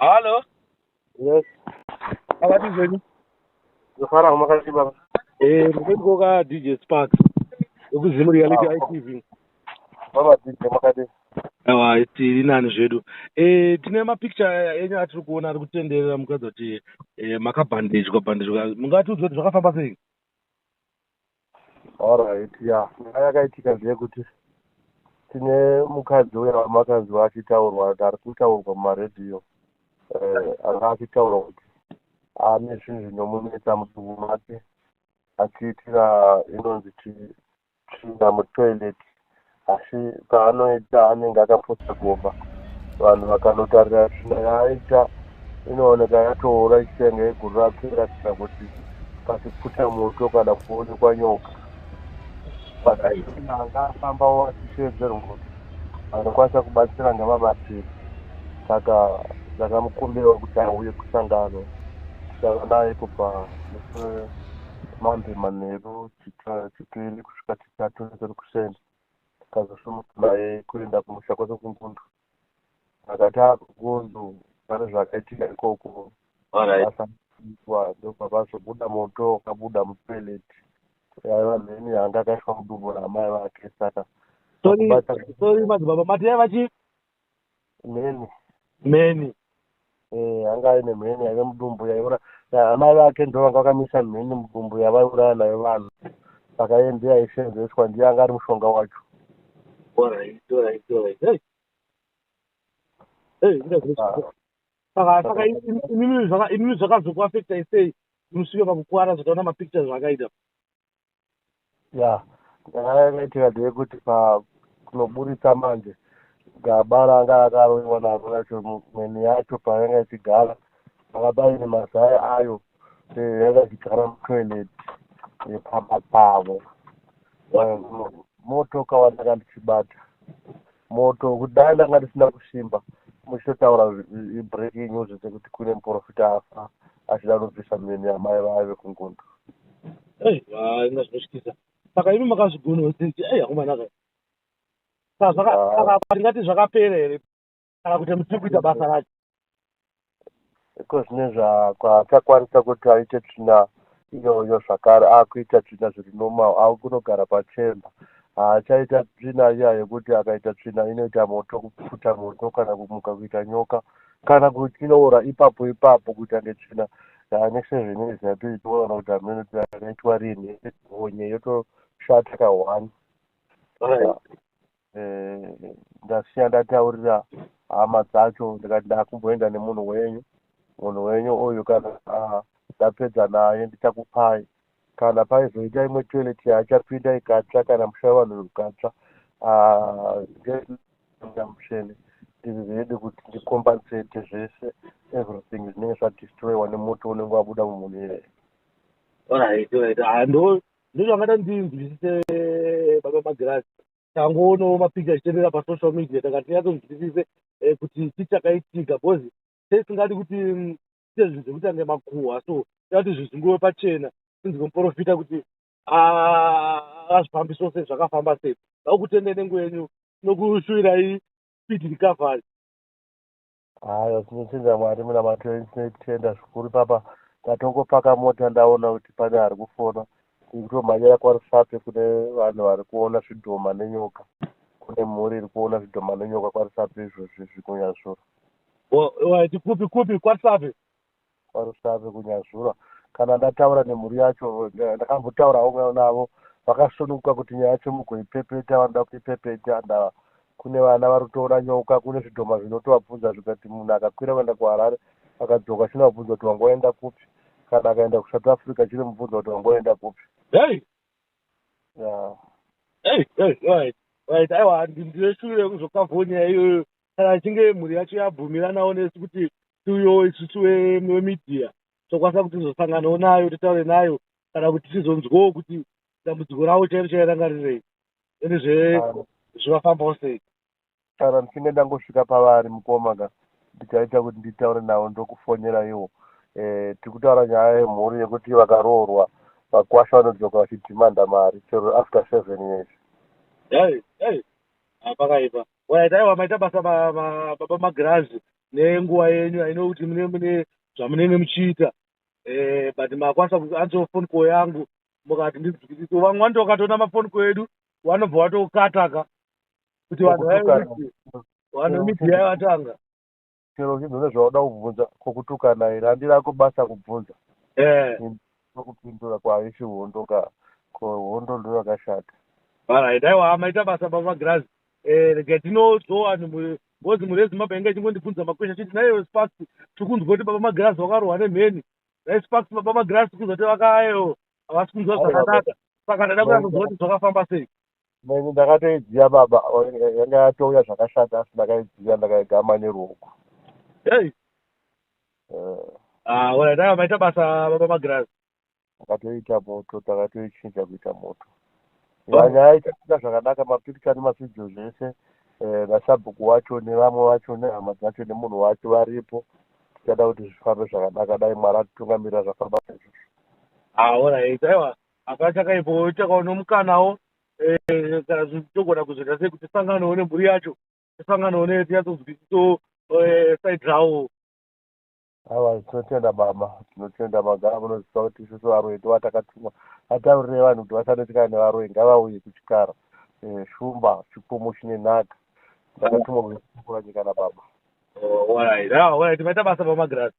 Halo, Yes, akati zveni. zofara kumakati baba. Mupengoka DJ Sparks. Ukuzimu reality ITV. Baba DJ makati. Aiwa, tiri nani zvedu. Tine mapicture enyu atiri kuona ari kutenderera mukadzi kuti makabhandejwa. Mungatiudza kuti zvakafamba sei? Alright, ya. Yakaitika zvekuti tine mukadzi uya wamakanzwa achitaurwa ari kutaurwa mumaredhiyo. Anga achitaura kuti ane zvinhu zvinomunetsa mudumbu make achiitira inonzi tsvina mutoilet, asi paanoita anenge akaposa gomba. Vanhu vakanotarira tsvina yaaita inooneka yatoora ichitenga yeguru rapera kana kuti pasipfuta moto kana kuonekwa nyoka. Anga afambawo achiteedzerwa kuti anokwanisa kubatsira ngamabatsiri. Saka ndakamukumbira kuti auye kusangano. Kusangana naye ipo Monday manheru chipiri kusvika chitatu nechekuseni. Tikazosumuka naye kuenda kumusha kwese kungundu. Akati akugundu pane zvakaitika ikoko. Asaitwa ndopakazobuda moto ukabuda mutoileti. Yaiva mheni yanga akaiswa mudumbu ramai vake. Saka Sorry madzibaba, mati yaiva chii? mheni anga aine mheni yaive mudumbu yaiura. Amai vake ndo vanga vakamisa mheni mudumbu yavaiuraya nayo vanhu. Saka iye ndiye aisenzeswa, ndiye anga ari mushonga wacho. Saka imimi zvakazokuafectai sei musvike pakukuvara zvakaona mapictures zvakaita? Ya, nyaya yakaitika ndeyekuti kunoburitsa manje gaba ranga akaroiwa naro racho mheni yacho payanga ichigara anga paine mazai ayo yanga ichigara mutoileti yepamba pavo. Moto ukawanaka ndichibata moto kudai ndanga ndisina kusimba muchitotaura ibreaking news dzekuti kune muprofita afa achida kunobvisa mheni yamai vaive kungundu. Inga zvinotyisa. Saka imi makazvigona kuti hakumanaka. Saka ndingati zvakapera here kana kuti muchiri kuita basa racho? Iko zvine zvakwachakwanisa kuti aite tsvina iyoyo zvakare akuita tsvina zviri normal akunogara pachemba. Haachaita tsvina iya yekuti akaita tsvina inoita moto kupfuta moto kana kumuka kuita nyoka kana kuti inoora ipapo kuita ngetsvina nesezvinezvi yatiri toona kuti hamene yakaitwa rini honye yotoshata kahwani. Ndasiya ndataurira hama dzacho ndikati ndakumboenda nemunhu wenyu uyu kana ndapedza naye ndichakupai kana paizoita imwe toilet yaachapinda ikatsva kana musha wevanhu ukatsva mushene ndiri redi kuti ndikombensate zvese everything zvinenge zvadestroywa nemoto unenge wabuda mumunhu iyeye. Ndo zvangada ndinzwisise baba magirazi. Tangoonawo mapicture achitendera pasocial media takati tinyatsonzwisise kuti chii chakaitika bhozi tisingadi kuti tiite zvinhu zvekuti ange makuhwa, so tinati zvizvinguve pachena tinzi muprofita kuti azvifambiso sei zvakafamba sei. Ndakutendei nenguva yenyu nokushuvirai speed recovery. Haya, tinotenda Mwari muna matoi, tinotenda zvikuru papa tatongopaka mota ndaona kuti pane ari kufona kutomhanyira kwaRusape kune vanhu vari kuona zvidhoma nenyoka. Kune mhuri iri kuona zvidhoma nenyoka kwaRusape izvozvi kunyazvura. Kupi kwaRusape? KwaRusape kunyazvura. Kana ndataura nemhuri yacho ndakambotaurawo navo vakasununguka kuti nyaya yacho mugoipepeta, vanoda kuipepeta. Kune vana vari kutoona nyoka, kune zvidhoma zvinotovabvunza zvikati munhu akakwira kuenda kuHarare akadzoka chinovabvunza kuti wangoenda kupi, kana akaenda kuSouth Africa chinomubvunza kuti wangoenda kupi. Aiwa ndineshuvire kuzokavhoni nyaya iyoyo kana achinge mhuri yacho yabvumiranawo nesu kuti tiuyewo isusu wemidhiya tokwanisa kuti tizosanganawo nayo titaure nayo kana kuti tizonzwawo kuti dambudziko ravo chairo chairangarirei ende zvivafambawo sei. Kana ndichinge ndangosvika pavari mukoma ndichaita kuti nditaure navo ndokufonyera iwo. Tiri kutaura nyaya yemhuri yekuti vakaroorwa vakwasha vanodzoka vachidhimanda mari chero after 7 years. Pakaipa aiwa maita basa baba magirazi nenguva yenyu. I know kuti mune zvamunenge muchiita, but makwanisa kuansawo phone call yangu mukati ndidzidzikise. Vamwe vantu vakatoona mafoni call edu vanobva vatokataka kuti vanhu vanomidhiya yavatanga. chero chizvone zvauda kubvunza kwokutukana ine handira kubasa kubvunza kwokupindura kwaishi hondo ka hondo ndo yakashata. Alright, aiwa maita basa pamagirazi. Regai tinozowa ngozi muri wezimbabwe inge ichingondibvunza makwesha chiti naiyo Sparks tiri kunzwa kuti pamagirazi vakarohwa nemheni. Nai Sparks pamagirazi tiri kunzwa kuti vakayo havasi kunzwa zvakanaka. Saka ndada kuya kuzwa kuti zvakafamba sei. Meni ndakatoidziya baba, yanga yatouya zvakashata asi ndakaidziya ndakaigama neruoko. Hey. Alright, aiwa maita basa pamagirazi. Takatoita moto, takatoichinja kuita moto. Nyaya ichaita zvakanaka, mapikicha nemavidhio zvese nasabhuku wacho nevamwe vacho nehama dzacho nemunhu wacho varipo. Tichada kuti zvifambe zvakanaka, dai Mwari atitungamirira zvafamba izvozvo. Alright, aiwa hapana chakaipo takaona mukanawo kana togona kuzoita sei kuti tisanganewo nemhuri yacho, tisanganewo netinyatsoziviso side rawo. Aiwa, tinotenda baba, tinotenda magara munoziva kuti isusu varoi ndovatatumwa ataurire vanhu kuti vasandotyana nevaroi, ngavauye kuchikara. Shumba chipfumo chine nhaka, ndakatumwa kukura nyika nababa. Alright, maita basa pamagirazi.